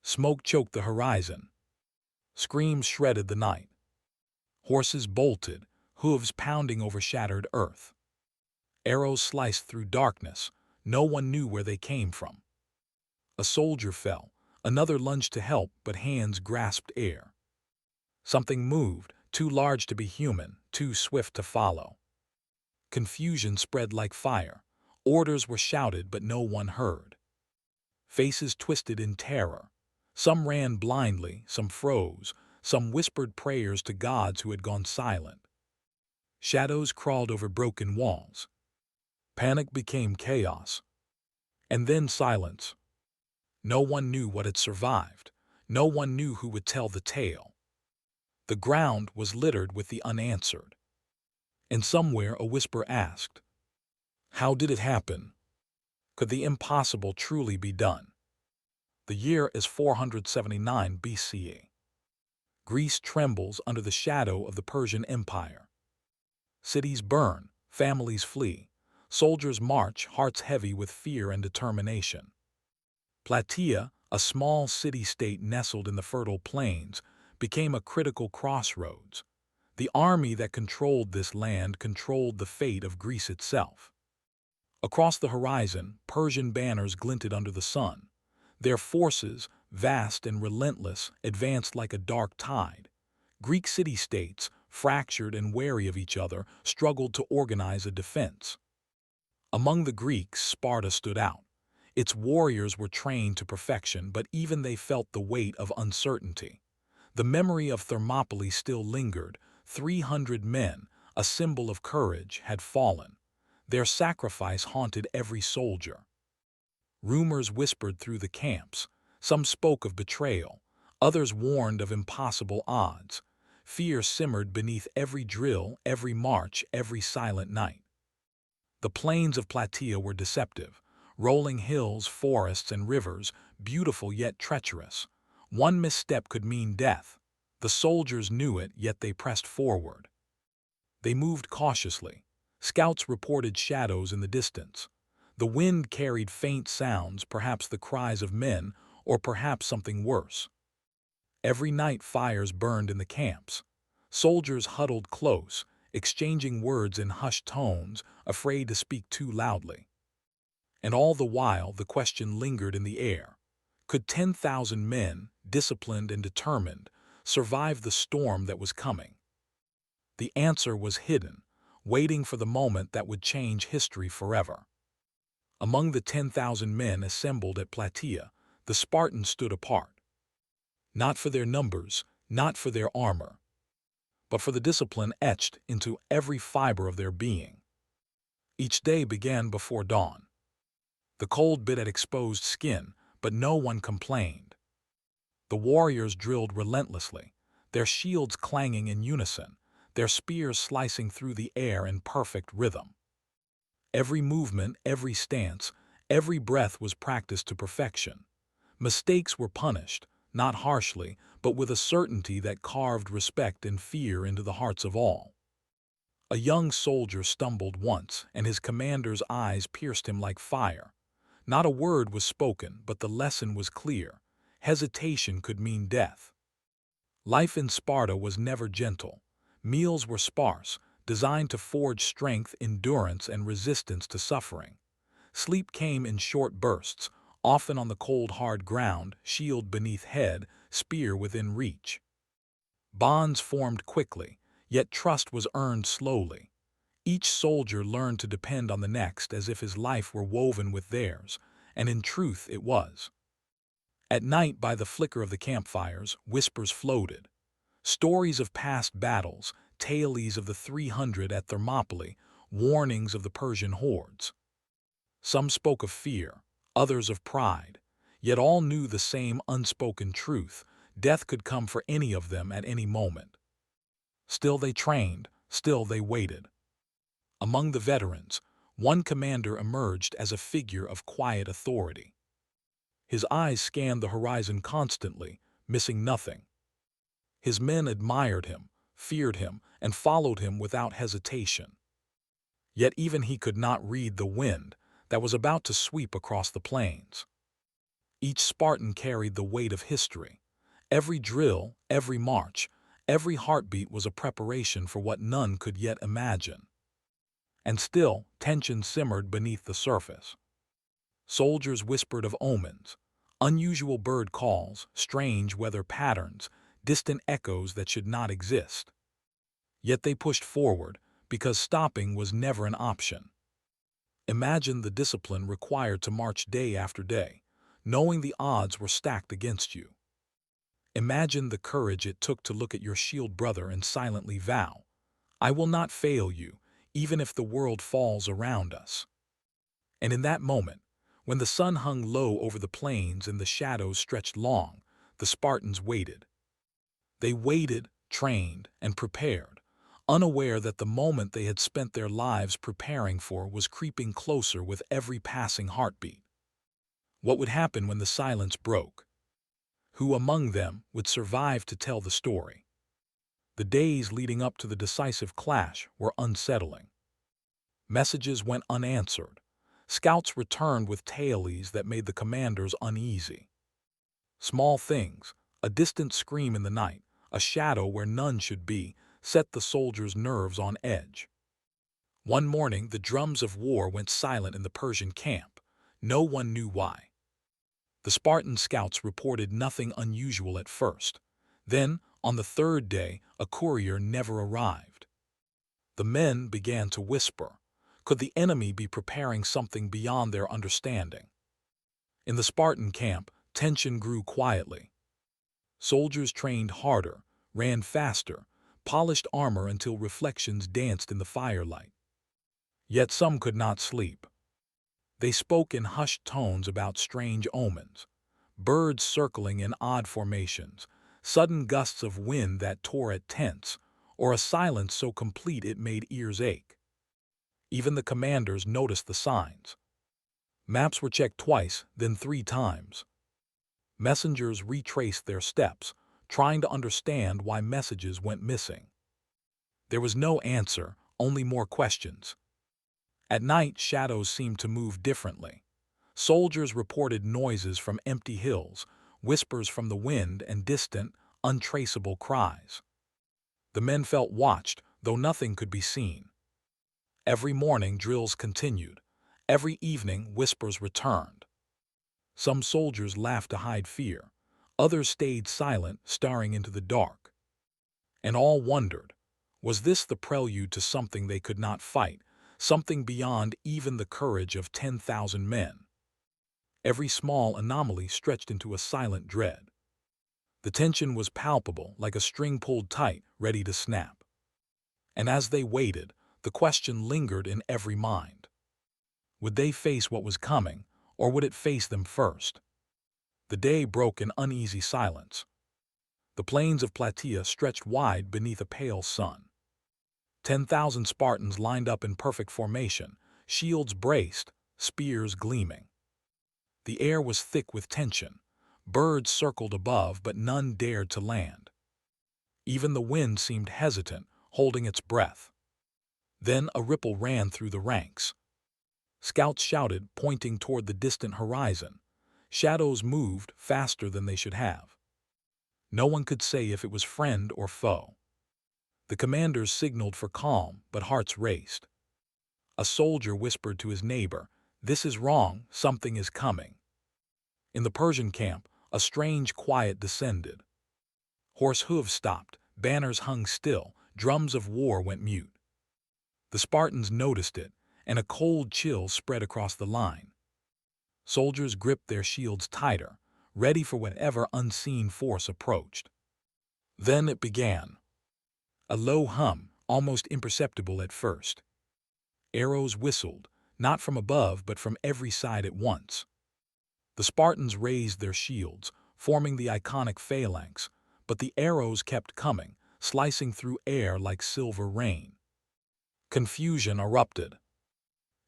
Smoke choked the horizon. Screams shredded the night. Horses bolted, hooves pounding over shattered earth. Arrows sliced through darkness. No one knew where they came from. A soldier fell. Another lunged to help, but hands grasped air. Something moved, too large to be human, too swift to follow. Confusion spread like fire. Orders were shouted, but no one heard. Faces twisted in terror. Some ran blindly, some froze, some whispered prayers to gods who had gone silent. Shadows crawled over broken walls. Panic became chaos. And then silence. No one knew what had survived. No one knew who would tell the tale. The ground was littered with the unanswered. And somewhere a whisper asked, "How did it happen? Could the impossible truly be done?" The year is 479 BCE. Greece trembles under the shadow of the Persian Empire. Cities burn, families flee, soldiers march, hearts heavy with fear and determination. Plataea, a small city-state nestled in the fertile plains, became a critical crossroads. The army that controlled this land controlled the fate of Greece itself. Across the horizon, Persian banners glinted under the sun. Their forces, vast and relentless, advanced like a dark tide. Greek city-states, fractured and wary of each other, struggled to organize a defense. Among the Greeks, Sparta stood out. Its warriors were trained to perfection, but even they felt the weight of uncertainty. The memory of Thermopylae still lingered. 300 men, a symbol of courage, had fallen. Their sacrifice haunted every soldier. Rumors whispered through the camps. Some spoke of betrayal. Others warned of impossible odds. Fear simmered beneath every drill, every march, every silent night. The plains of Plataea were deceptive. Rolling hills, forests, and rivers, beautiful yet treacherous. One misstep could mean death. The soldiers knew it, yet they pressed forward. They moved cautiously. Scouts reported shadows in the distance. The wind carried faint sounds, perhaps the cries of men, or perhaps something worse. Every night fires burned in the camps. Soldiers huddled close, exchanging words in hushed tones, afraid to speak too loudly. And all the while the question lingered in the air. Could 10,000 men, disciplined and determined, survive the storm that was coming? The answer was hidden, waiting for the moment that would change history forever. Among the 10,000 men assembled at Plataea, the Spartans stood apart. Not for their numbers, not for their armor, but for the discipline etched into every fiber of their being. Each day began before dawn. The cold bit at exposed skin, but no one complained. The warriors drilled relentlessly, their shields clanging in unison, their spears slicing through the air in perfect rhythm. Every movement, every stance, every breath was practiced to perfection. Mistakes were punished, not harshly, but with a certainty that carved respect and fear into the hearts of all. A young soldier stumbled once, and his commander's eyes pierced him like fire. Not a word was spoken, but the lesson was clear. Hesitation could mean death. Life in Sparta was never gentle. Meals were sparse, designed to forge strength, endurance, and resistance to suffering. Sleep came in short bursts, often on the cold, hard ground, shield beneath head, spear within reach. Bonds formed quickly, yet trust was earned slowly. Each soldier learned to depend on the next as if his life were woven with theirs, and in truth it was. At night, by the flicker of the campfires, whispers floated. Stories of past battles, tales of the 300 at Thermopylae, warnings of the Persian hordes. Some spoke of fear, others of pride, yet all knew the same unspoken truth: death could come for any of them at any moment. Still they trained, still they waited. Among the veterans, one commander emerged as a figure of quiet authority. His eyes scanned the horizon constantly, missing nothing. His men admired him, feared him, and followed him without hesitation. Yet even he could not read the wind that was about to sweep across the plains. Each Spartan carried the weight of history. Every drill, every march, every heartbeat was a preparation for what none could yet imagine. And still, tension simmered beneath the surface. Soldiers whispered of omens, unusual bird calls, strange weather patterns, distant echoes that should not exist. Yet they pushed forward, because stopping was never an option. Imagine the discipline required to march day after day, knowing the odds were stacked against you. Imagine the courage it took to look at your shield brother and silently vow, "I will not fail you, even if the world falls around us." And in that moment, when the sun hung low over the plains and the shadows stretched long, the Spartans waited. They waited, trained, and prepared, unaware that the moment they had spent their lives preparing for was creeping closer with every passing heartbeat. What would happen when the silence broke? Who among them would survive to tell the story? The days leading up to the decisive clash were unsettling. Messages went unanswered. Scouts returned with tales that made the commanders uneasy. Small things, a distant scream in the night, a shadow where none should be, set the soldiers' nerves on edge. One morning, the drums of war went silent in the Persian camp. No one knew why. The Spartan scouts reported nothing unusual at first. Then, on the third day, a courier never arrived. The men began to whisper. Could the enemy be preparing something beyond their understanding? In the Spartan camp, tension grew quietly. Soldiers trained harder, ran faster, polished armor until reflections danced in the firelight. Yet some could not sleep. They spoke in hushed tones about strange omens, birds circling in odd formations, sudden gusts of wind that tore at tents, or a silence so complete it made ears ache. Even the commanders noticed the signs. Maps were checked twice, then 3 times. Messengers retraced their steps, trying to understand why messages went missing. There was no answer, only more questions. At night, shadows seemed to move differently. Soldiers reported noises from empty hills, whispers from the wind, and distant, untraceable cries. The men felt watched, though nothing could be seen. Every morning, drills continued. Every evening, whispers returned. Some soldiers laughed to hide fear. Others stayed silent, staring into the dark. And all wondered, was this the prelude to something they could not fight, something beyond even the courage of 10,000 men? Every small anomaly stretched into a silent dread. The tension was palpable, like a string pulled tight, ready to snap. And as they waited, the question lingered in every mind. Would they face what was coming, or would it face them first? The day broke in uneasy silence. The plains of Plataea stretched wide beneath a pale sun. 10,000 Spartans lined up in perfect formation, shields braced, spears gleaming. The air was thick with tension. Birds circled above, but none dared to land. Even the wind seemed hesitant, holding its breath. Then a ripple ran through the ranks. Scouts shouted, pointing toward the distant horizon. Shadows moved faster than they should have. No one could say if it was friend or foe. The commanders signaled for calm, but hearts raced. A soldier whispered to his neighbor, "This is wrong, something is coming." In the Persian camp, a strange quiet descended. Horse hooves stopped, banners hung still, drums of war went mute. The Spartans noticed it, and a cold chill spread across the line. Soldiers gripped their shields tighter, ready for whatever unseen force approached. Then it began. A low hum, almost imperceptible at first. Arrows whistled, not from above but from every side at once. The Spartans raised their shields, forming the iconic phalanx, but the arrows kept coming, slicing through air like silver rain. Confusion erupted.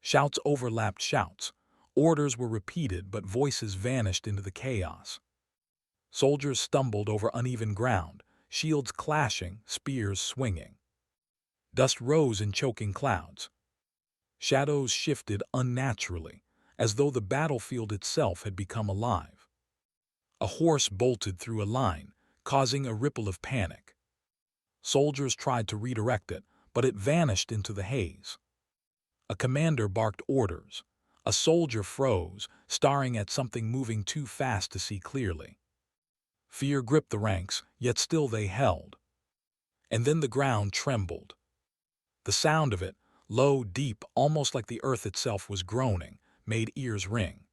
Shouts overlapped shouts. Orders were repeated, but voices vanished into the chaos. Soldiers stumbled over uneven ground, shields clashing, spears swinging. Dust rose in choking clouds. Shadows shifted unnaturally, as though the battlefield itself had become alive. A horse bolted through a line, causing a ripple of panic. Soldiers tried to redirect it, but it vanished into the haze. A commander barked orders. A soldier froze, staring at something moving too fast to see clearly. Fear gripped the ranks, yet still they held. And then the ground trembled. The sound of it, low, deep, almost like the earth itself was groaning, made ears ring.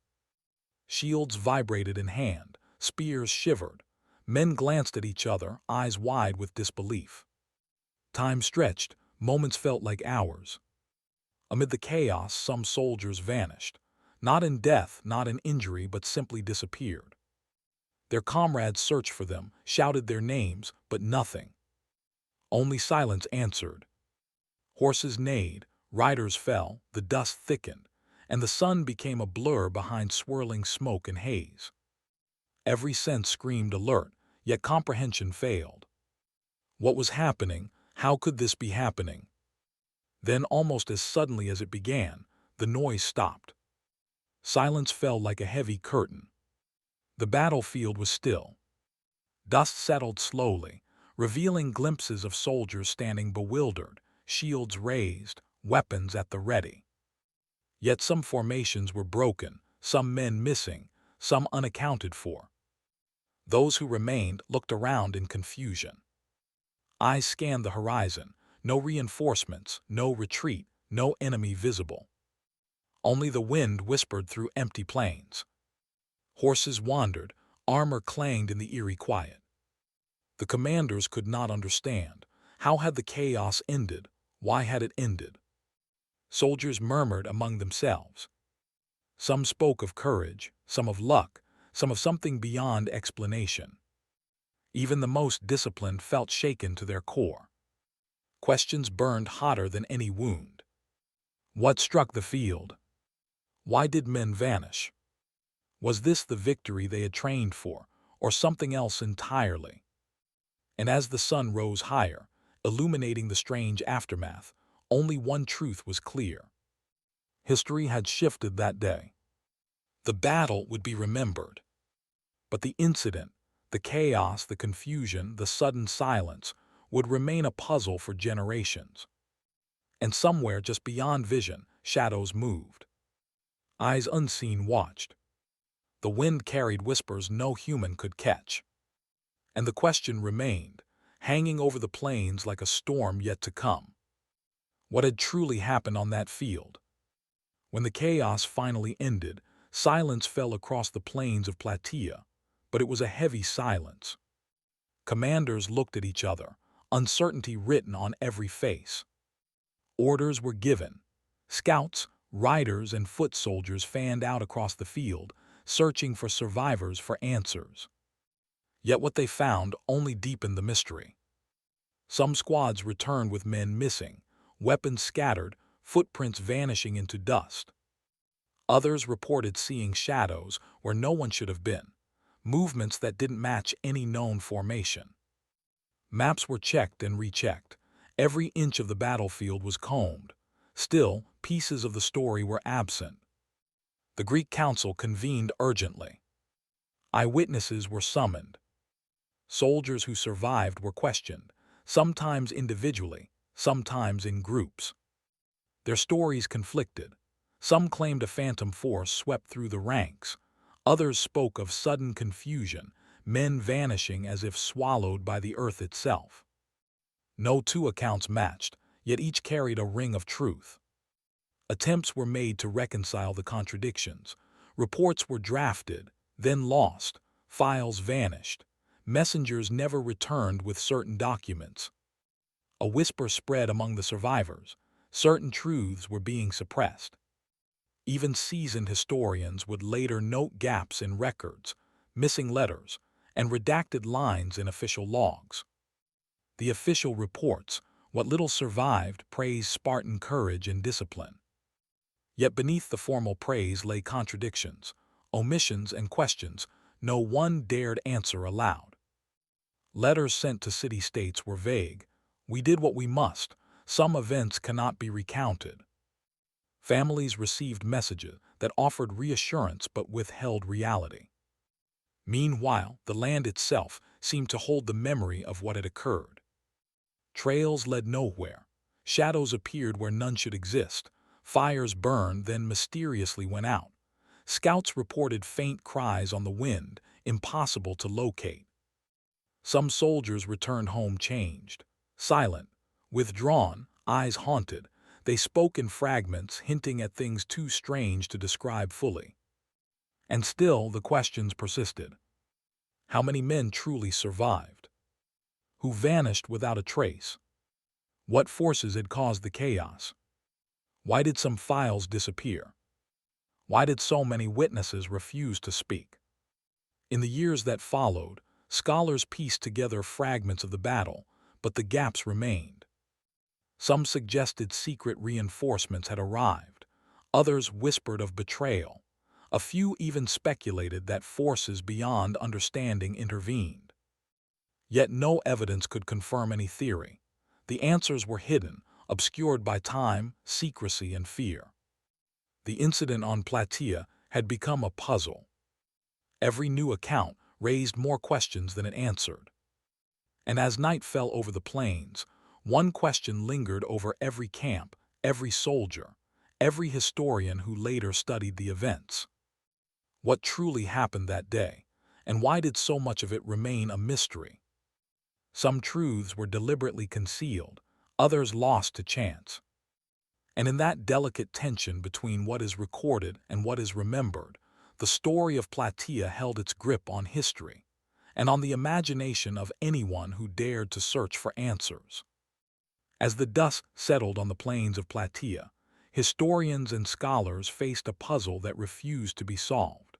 Shields vibrated in hand, spears shivered. Men glanced at each other, eyes wide with disbelief. Time stretched, moments felt like hours. Amid the chaos, some soldiers vanished. Not in death, not in injury, but simply disappeared. Their comrades searched for them, shouted their names, but nothing. Only silence answered. Horses neighed, riders fell, the dust thickened, and the sun became a blur behind swirling smoke and haze. Every sense screamed alert, yet comprehension failed. What was happening? How could this be happening? Then, almost as suddenly as it began, the noise stopped. Silence fell like a heavy curtain. The battlefield was still. Dust settled slowly, revealing glimpses of soldiers standing bewildered, shields raised, weapons at the ready. Yet some formations were broken, some men missing, some unaccounted for. Those who remained looked around in confusion. Eyes scanned the horizon, no reinforcements, no retreat, no enemy visible. Only the wind whispered through empty plains. Horses wandered, armor clanged in the eerie quiet. The commanders could not understand. How had the chaos ended? Why had it ended? Soldiers murmured among themselves. Some spoke of courage, some of luck, some of something beyond explanation. Even the most disciplined felt shaken to their core. Questions burned hotter than any wound. What struck the field? Why did men vanish? Was this the victory they had trained for, or something else entirely? And as the sun rose higher, illuminating the strange aftermath, only one truth was clear. History had shifted that day. The battle would be remembered. But the incident, the chaos, the confusion, the sudden silence, would remain a puzzle for generations. And somewhere just beyond vision, shadows moved. Eyes unseen watched. The wind carried whispers no human could catch. And the question remained, hanging over the plains like a storm yet to come. What had truly happened on that field? When the chaos finally ended, silence fell across the plains of Plataea, but it was a heavy silence. Commanders looked at each other, uncertainty written on every face. Orders were given. Scouts, riders, and foot soldiers fanned out across the field, searching for survivors for answers. Yet what they found only deepened the mystery. Some squads returned with men missing, weapons scattered, footprints vanishing into dust. Others reported seeing shadows where no one should have been, movements that didn't match any known formation. Maps were checked and rechecked. Every inch of the battlefield was combed. Still, pieces of the story were absent. The Greek council convened urgently. Eyewitnesses were summoned. Soldiers who survived were questioned, sometimes individually, sometimes in groups. Their stories conflicted. Some claimed a phantom force swept through the ranks. Others spoke of sudden confusion, men vanishing as if swallowed by the earth itself. No two accounts matched, yet each carried a ring of truth. Attempts were made to reconcile the contradictions. Reports were drafted, then lost. Files vanished. Messengers never returned with certain documents. A whisper spread among the survivors. Certain truths were being suppressed. Even seasoned historians would later note gaps in records, missing letters, and redacted lines in official logs. The official reports, what little survived, praised Spartan courage and discipline. Yet beneath the formal praise lay contradictions, omissions, and questions no one dared answer aloud. Letters sent to city-states were vague. We did what we must. Some events cannot be recounted. Families received messages that offered reassurance but withheld reality. Meanwhile, the land itself seemed to hold the memory of what had occurred. Trails led nowhere. Shadows appeared where none should exist. Fires burned, then mysteriously went out. Scouts reported faint cries on the wind, impossible to locate. Some soldiers returned home changed, silent, withdrawn, eyes haunted. They spoke in fragments, hinting at things too strange to describe fully. And still the questions persisted. How many men truly survived? Who vanished without a trace? What forces had caused the chaos? Why did some files disappear? Why did so many witnesses refuse to speak? In the years that followed, scholars pieced together fragments of the battle, but the gaps remained. Some suggested secret reinforcements had arrived. Others whispered of betrayal. A few even speculated that forces beyond understanding intervened. Yet no evidence could confirm any theory. The answers were hidden, obscured by time, secrecy, and fear. The incident on Plataea had become a puzzle. Every new account raised more questions than it answered. And as night fell over the plains, one question lingered over every camp, every soldier, every historian who later studied the events. What truly happened that day, and why did so much of it remain a mystery? Some truths were deliberately concealed, others lost to chance. And in that delicate tension between what is recorded and what is remembered, the story of Plataea held its grip on history, and on the imagination of anyone who dared to search for answers. As the dust settled on the plains of Plataea, historians and scholars faced a puzzle that refused to be solved.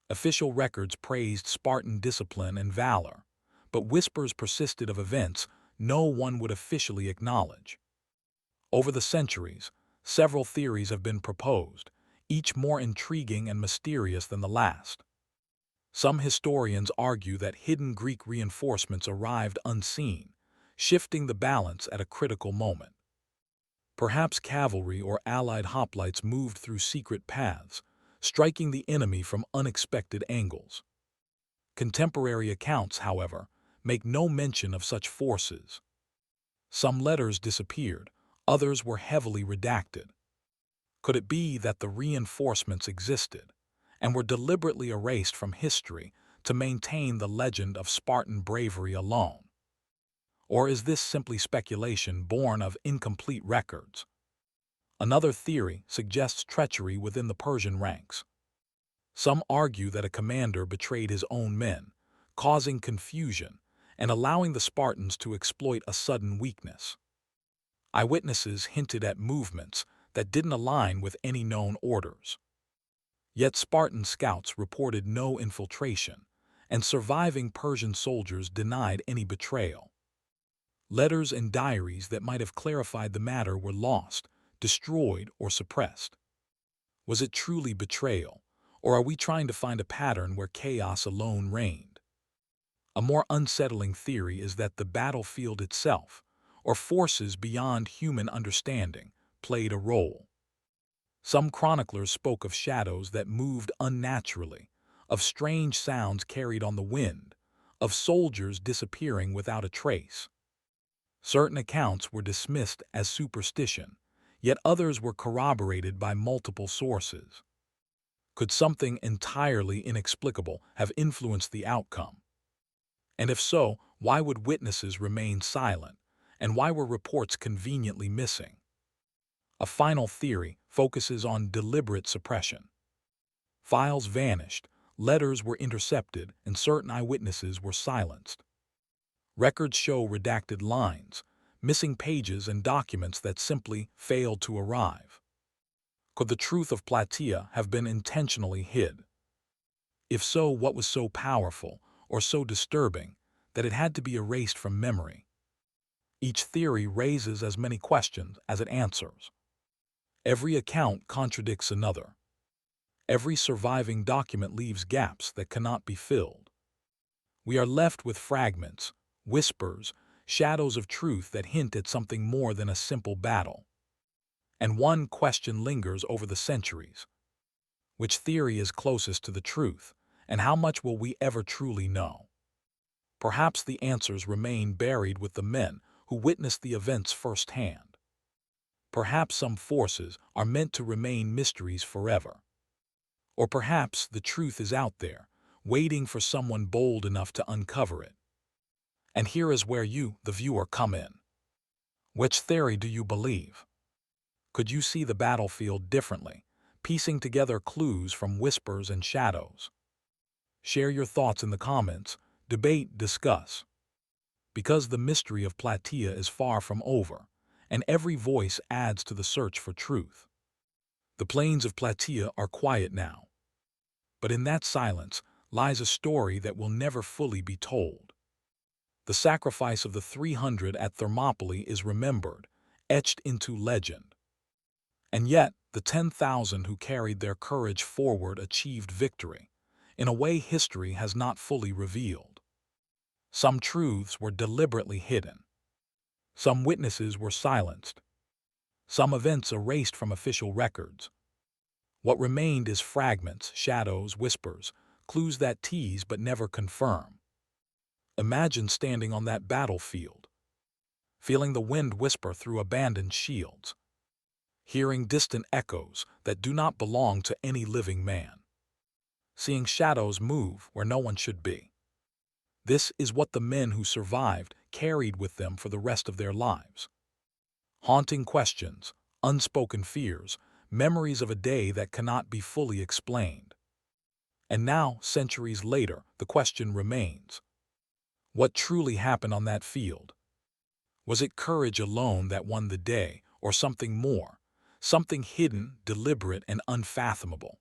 Official records praised Spartan discipline and valor, but whispers persisted of events no one would officially acknowledge. Over the centuries, several theories have been proposed, each more intriguing and mysterious than the last. Some historians argue that hidden Greek reinforcements arrived unseen, shifting the balance at a critical moment. Perhaps cavalry or allied hoplites moved through secret paths, striking the enemy from unexpected angles. Contemporary accounts, however, make no mention of such forces. Some letters disappeared, others were heavily redacted. Could it be that the reinforcements existed and were deliberately erased from history to maintain the legend of Spartan bravery alone? Or is this simply speculation born of incomplete records? Another theory suggests treachery within the Persian ranks. Some argue that a commander betrayed his own men, causing confusion and allowing the Spartans to exploit a sudden weakness. Eyewitnesses hinted at movements that didn't align with any known orders. Yet Spartan scouts reported no infiltration, and surviving Persian soldiers denied any betrayal. Letters and diaries that might have clarified the matter were lost, destroyed, or suppressed. Was it truly betrayal, or are we trying to find a pattern where chaos alone reigned? A more unsettling theory is that the battlefield itself, or forces beyond human understanding, played a role. Some chroniclers spoke of shadows that moved unnaturally, of strange sounds carried on the wind, of soldiers disappearing without a trace. Certain accounts were dismissed as superstition, yet others were corroborated by multiple sources. Could something entirely inexplicable have influenced the outcome? And if so, why would witnesses remain silent, and why were reports conveniently missing? A final theory focuses on deliberate suppression. Files vanished, letters were intercepted, and certain eyewitnesses were silenced. Records show redacted lines, missing pages, and documents that simply failed to arrive. Could the truth of Plataea have been intentionally hid? If so, what was so powerful or so disturbing that it had to be erased from memory? Each theory raises as many questions as it answers. Every account contradicts another. Every surviving document leaves gaps that cannot be filled. We are left with fragments, whispers, shadows of truth that hint at something more than a simple battle. And one question lingers over the centuries. Which theory is closest to the truth, And how much will we ever truly know? Perhaps the answers remain buried with the men who witnessed the events firsthand. Perhaps some forces are meant to remain mysteries forever. Or perhaps the truth is out there, waiting for someone bold enough to uncover it. And here is where you, the viewer, come in. Which theory do you believe? Could you see the battlefield differently, piecing together clues from whispers and shadows? Share your thoughts in the comments, debate, discuss. Because the mystery of Plataea is far from over, and every voice adds to the search for truth. The plains of Plataea are quiet now, but in that silence lies a story that will never fully be told. The sacrifice of the 300 at Thermopylae is remembered, etched into legend. And yet, the 10,000 who carried their courage forward achieved victory, in a way history has not fully revealed. Some truths were deliberately hidden. Some witnesses were silenced. Some events erased from official records. What remained is fragments, shadows, whispers, clues that tease but never confirm. Imagine standing on that battlefield, feeling the wind whisper through abandoned shields, hearing distant echoes that do not belong to any living man, seeing shadows move where no one should be. This is what the men who survived carried with them for the rest of their lives. Haunting questions, unspoken fears, memories of a day that cannot be fully explained. And now, centuries later, the question remains: what truly happened on that field? Was it courage alone that won the day, or something more, something hidden, deliberate, and unfathomable?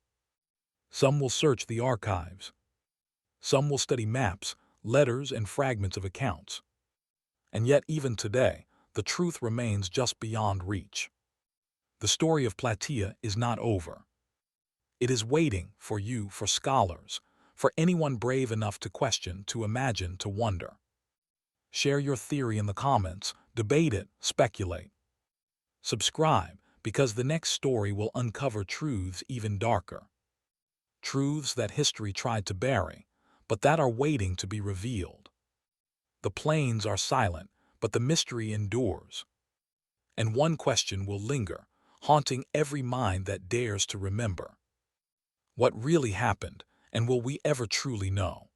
Some will search the archives. Some will study maps, letters, and fragments of accounts. And yet, even today, the truth remains just beyond reach. The story of Plataea is not over. It is waiting for you, for scholars, for anyone brave enough to question, to imagine, to wonder. Share your theory in the comments, debate it, speculate. Subscribe, because the next story will uncover truths even darker. Truths that history tried to bury, but that are waiting to be revealed. The plains are silent, but the mystery endures. And one question will linger, haunting every mind that dares to remember. What really happened, and will we ever truly know?